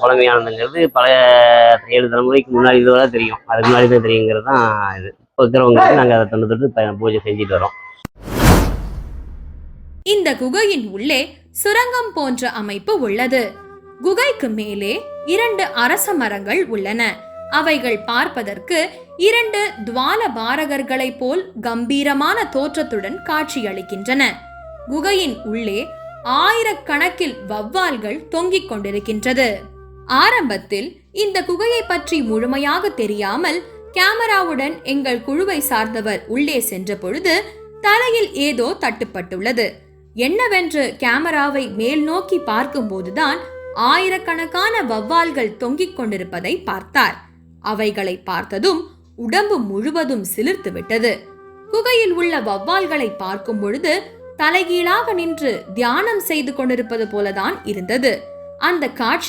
பழமையானதுங்கிறது பல 7 தலைமுறைக்கு முன்னாடி இதுவரை தெரியும். அதுக்கு முன்னாடி தான் தெரியுங்கிறது தான் இது. இப்போ இருக்கிறவங்களுக்கு நாங்கள் அதை தொட்டு பூஜை செஞ்சுட்டு வரோம். இந்த குகையின் உள்ளே சுரங்கம் போன்ற அமைப்பு உள்ளது. குகைக்கு மேலே 2 அரச மரங்கள் உள்ளன. அவைகள் பார்ப்பதற்கு 2 துவால பாரகர்களைப் போல் கம்பீரமான தோற்றத்துடன் காட்சியளிக்கின்றன. குகையின் உள்ளே ஆயிரக்கணக்கில் வௌவால்கள் தொங்கிக் கொண்டிருக்கின்றது. ஆரம்பத்தில் இந்த குகையை பற்றி முழுமையாக தெரியாமல் கேமராவுடன் எங்கள் குழுவை சார்ந்தவர் உள்ளே சென்ற பொழுது தலையில் ஏதோ தட்டுப்பட்டுள்ளது. என்னவென்று கேமராவை மேல் நோக்கி பார்க்கும்போதுதான் ஆயிரக்கணக்கான வௌவால்கள் தொங்கிக் கொண்டிருப்பதை பார்த்தார். அவைகளை பார்த்ததும் உடம்பு முழுவதும் சிலிர்த்து விட்டது. குகையில் உள்ள வௌவால்களை பார்க்கும் பொழுது தலைகீழாக நின்று தியானம் செய்து கொண்டிருப்பது போலதான் இருந்தது. அந்த காட்சி